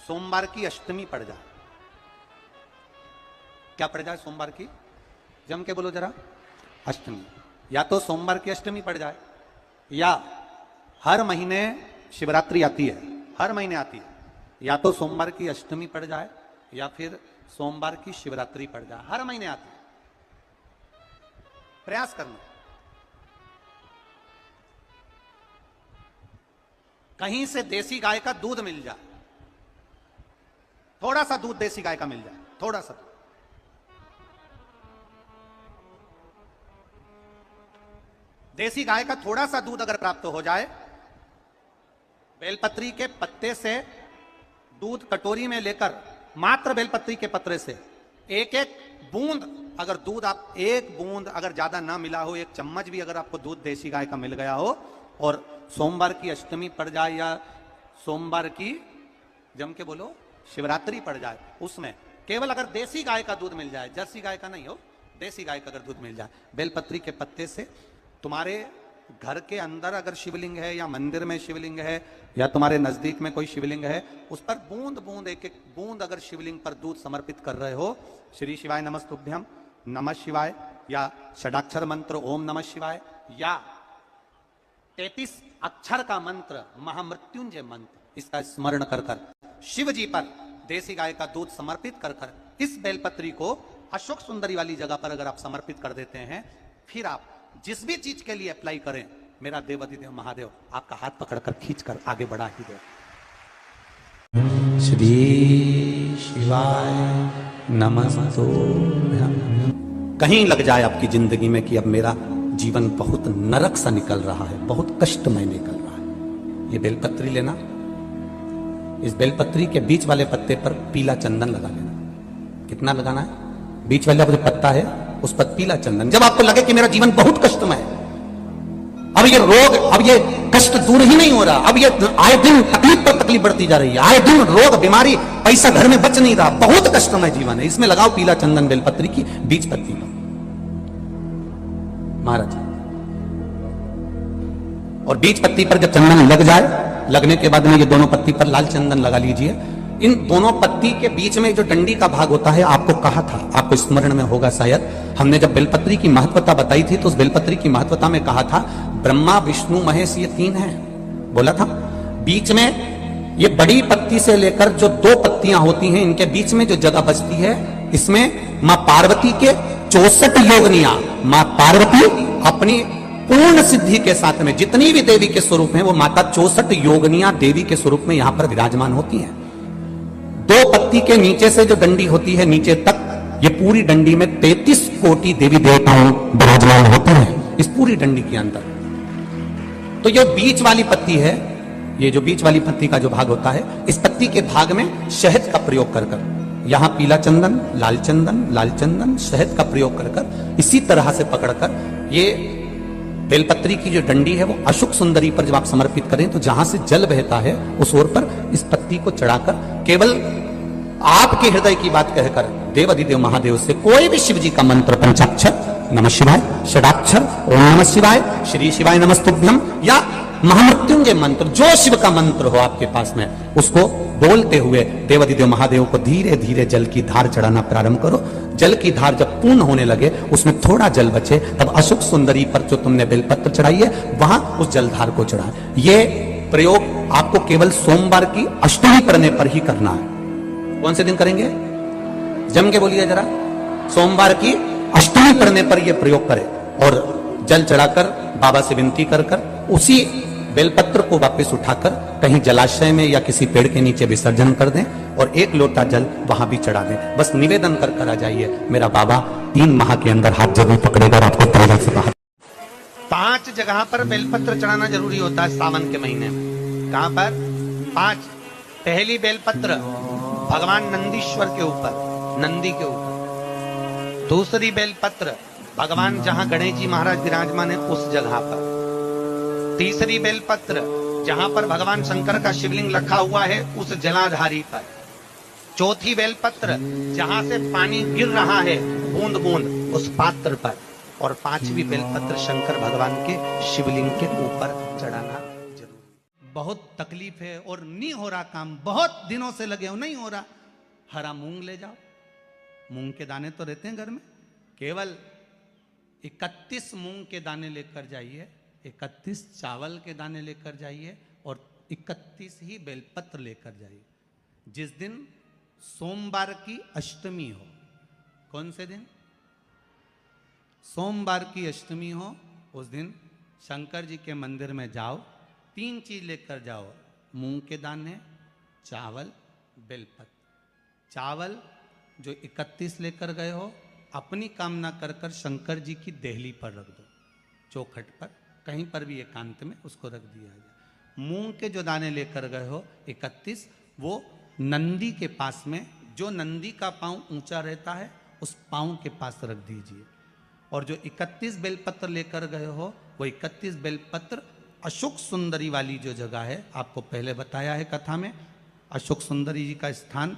सोमवार की अष्टमी पड़ जाए, क्या पड़ जाए सोमवार की, जम के बोलो जरा, अष्टमी। या तो सोमवार की अष्टमी पड़ जाए, या हर महीने शिवरात्रि आती है, हर महीने आती है, या तो सोमवार की अष्टमी पड़ जाए या फिर सोमवार की शिवरात्रि पड़ जाए, हर महीने आती है। प्रयास करना। कहीं से देसी गाय का दूध मिल जाए, थोड़ा सा दूध देसी गाय का मिल जाए, थोड़ा सा। देसी गाय का थोड़ा सा दूध अगर प्राप्त हो जाए, बेलपत्री के पत्ते से दूध कटोरी में लेकर, मात्र बेलपत्री के पत्रे से एक एक बूंद अगर दूध, आप एक बूंद अगर ज्यादा ना मिला हो, एक चम्मच भी अगर आपको दूध देसी गाय का मिल गया हो, और सोमवार की अष्टमी पड़ जाए या सोमवार की, जम के बोलो, शिवरात्रि पड़ जाए, उसमें केवल अगर देसी गाय का दूध मिल जाए, जर्सी गाय का नहीं हो, देसी गाय का अगर दूध मिल जाए, बेलपत्री के पत्ते से, तुम्हारे घर के अंदर अगर शिवलिंग है या मंदिर में शिवलिंग है या तुम्हारे नजदीक में कोई शिवलिंग है, उस पर बूंद बूंद, एक एक बूंद अगर शिवलिंग पर दूध समर्पित कर रहे हो, श्री शिवाय नमस्तुभ्यम, नमः शिवाय, या षडाक्षर मंत्र ओम नमः शिवाय, या 33 अक्षर का मंत्र महामृत्युंजय मंत्र, इसका स्मरण कर कर शिव जी पर देसी गाय का दूध समर्पित कर कर इस बेलपत्री को अशोक सुंदरी वाली जगह पर अगर आप समर्पित कर देते हैं, फिर आप जिस भी चीज के लिए अप्लाई करें, मेरा देवाधिदेव महादेव आपका हाथ पकड़कर खींचकर आगे बढ़ा ही दे। श्री शिवाय नमस्तुभ्यम। कहीं लग जाए आपकी जिंदगी में कि अब मेरा जीवन बहुत नरक सा निकल रहा है, बहुत कष्टमय निकल रहा है, ये बेलपत्री लेना, इस बेलपत्री के बीच वाले पत्ते पर पीला चंदन लगा लेना। कितना लगाना है? बीच वाला जो पत्ता है उस पर पीला चंदन। जब आपको लगे कि मेरा जीवन बहुत कष्टमय है, अब ये रोग, अब ये कष्ट दूर ही नहीं हो रहा, अब ये आए दिन तकलीफ पर तकलीफ बढ़ती जा रही है, आए दिन रोग बीमारी, पैसा घर में बच नहीं रहा, बहुत कष्टमय जीवन है, इसमें लगाओ पीला चंदन बेलपत्री की बीच पत्ती पर महाराज। और बीच पत्ती पर जब चंदन लग जाए, लगने के बाद में ये दोनों पत्ती पर लाल चंदन लगा लीजिए। इन दोनों पत्ती के बीच में जो डंडी का भाग होता है, आपको कहा था, आपको स्मरण में होगा शायद, हमने जब बेलपत्री की महत्वता बताई थी तो उस बेलपत्री की महत्वता में कहा था ब्रह्मा विष्णु महेश ये 3 हैं, बोला था। बीच में ये बड़ी पत्ती से लेकर जो 2 पत्तियां होती हैं, इनके बीच में जो जगह बचती है, इसमें मां पार्वती के 64 योगनियां, मां पार्वती अपनी पूर्ण सिद्धि के साथ में जितनी भी देवी के स्वरूप हैं, वो माता 64 योगनियां देवी के स्वरूप में यहां पर विराजमान होती हैं। 2 पत्ती के नीचे से जो डंडी होती है नीचे तक, ये पूरी डंडी में 33 कोटि देवी देवताओं विराजमान होते हैं इस पूरी डंडी के अंदर। तो ये बीच वाली पत्ती है, ये जो बीच वाली पत्ती का जो भाग होता है, इस पत्ती के भाग में शहद का प्रयोग कर कर, यहां पीला चंदन, लाल चंदन, लाल चंदन, शहद का प्रयोग कर कर, इसी तरह से पकड़कर ये बेलपत्री की जो डंडी है वो अशोक सुंदरी पर जब आप समर्पित करें, तो जहां से जल बहता है उस ओर पर इस पत्ती को चढ़ाकर केवल आपके हृदय की बात कहकर देवाधिदेव महादेव से कोई भी शिव जी का मंत्र, पंचाक्षर नमः शिवाय, षडाक्षर ओम नमः शिवाय, श्री शिवाय नमस्तुभ्यम, या महामृत्युंजय मंत्र, जो शिव का मंत्र हो आपके पास में, उसको बोलते हुए देवाधिदेव महादेव को धीरे धीरे जल की धार चढ़ाना प्रारंभ करो। जल की धार जब पूर्ण होने लगे, उसमें थोड़ा जल बचे, तब अशोक सुंदरी पर जो तुमने बेलपत्र चढ़ाई है, वहां उस जलधार को चढ़ा। ये प्रयोग आपको केवल सोमवार की अष्टमी पढ़ने पर ही करना है। कौन से दिन करेंगे? जम के बोलिए जरा। सोमवार की अष्टमी पढ़ने पर यह प्रयोग करें, और जल चढ़ाकर बाबा से विनती कर कर उसी बेलपत्र को वापस उठाकर कहीं जलाशय में या किसी पेड़ के नीचे विसर्जन कर दें, और 1 लोटा जल वहां भी चढ़ा दें। बस निवेदन कर कर आ जाइए, मेरा बाबा 3 माह के अंदर हाथ जरूर पकड़ेगा और आपको तरह से बाहर। 5 जगह पर बेलपत्र चढ़ाना जरूरी होता है सावन के महीने में। कहां पर? 5। पहली बेलपत्र भगवान नंदीश्वर के ऊपर, नंदी के ऊपर। दूसरी बेलपत्र भगवान जहां गणेश जी महाराज विराजमान है उस जगह पर। तीसरी बेलपत्र जहां पर भगवान शंकर का शिवलिंग रखा हुआ है उस जलाधारी पर। चौथी बेलपत्र जहां से पानी गिर रहा है बूंद बूंद उस पात्र पर। और 5वीं बेलपत्र शंकर भगवान के शिवलिंग के ऊपर चढ़ाना जरूरी। बहुत तकलीफ है और नहीं हो रहा काम, बहुत दिनों से लगे हो नहीं हो रहा, हरा मूंग ले जाओ। मूंग के दाने तो रहते हैं घर में, केवल 31 मूंग के दाने लेकर जाइए, 31 चावल के दाने लेकर जाइए और 31 ही बेलपत्र लेकर जाइए। जिस दिन सोमवार की अष्टमी हो, कौन से दिन? सोमवार की अष्टमी हो, उस दिन शंकर जी के मंदिर में जाओ, 3 चीज लेकर जाओ, मूंग के दाने, चावल, बेलपत्र। चावल जो 31 लेकर गए हो, अपनी कामना कर कर शंकर जी की देहली पर रख दो, चौखट पर, कहीं पर भी एकांत में उसको रख दिया जाए। मूंग के जो दाने लेकर गए हो 31, वो नंदी के पास में, जो नंदी का पांव ऊंचा रहता है उस पांव के पास रख दीजिए। और जो 31 बेलपत्र लेकर गए हो, वो 31 बेलपत्र अशोक सुंदरी वाली जो जगह है, आपको पहले बताया है कथा में, अशोक सुंदरी जी का स्थान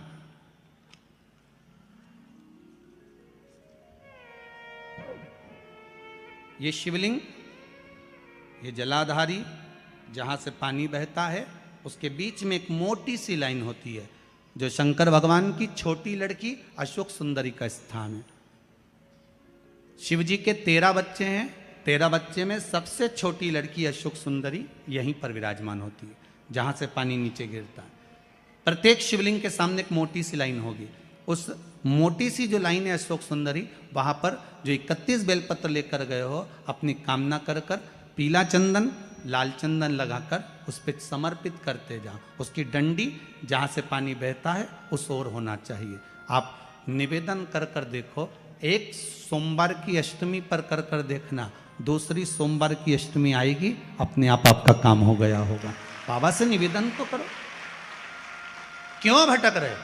ये शिवलिंग, ये जलाधारी जहाँ से पानी बहता है, उसके बीच में एक मोटी सी लाइन होती है, जो शंकर भगवान की छोटी लड़की अशोक सुंदरी का स्थान है। शिव जी के 13 बच्चे हैं, 13 बच्चे में सबसे छोटी लड़की अशोक सुंदरी यहीं पर विराजमान होती है, जहाँ से पानी नीचे गिरता है। प्रत्येक शिवलिंग के सामने एक मोटी सी लाइन होगी, उस मोटी सी जो लाइन है अशोक सुंदरी, वहाँ पर जो 31 बेलपत्र लेकर गए हो, अपनी कामना कर कर पीला चंदन, लाल चंदन लगाकर उस पर समर्पित करते जाओ। उसकी डंडी जहाँ से पानी बहता है उस ओर होना चाहिए। आप निवेदन कर कर देखो, एक सोमवार की अष्टमी पर कर कर देखना, दूसरी सोमवार की अष्टमी आएगी, अपने आप आपका काम हो गया होगा। बाबा से निवेदन तो करो, क्यों भटक रहे?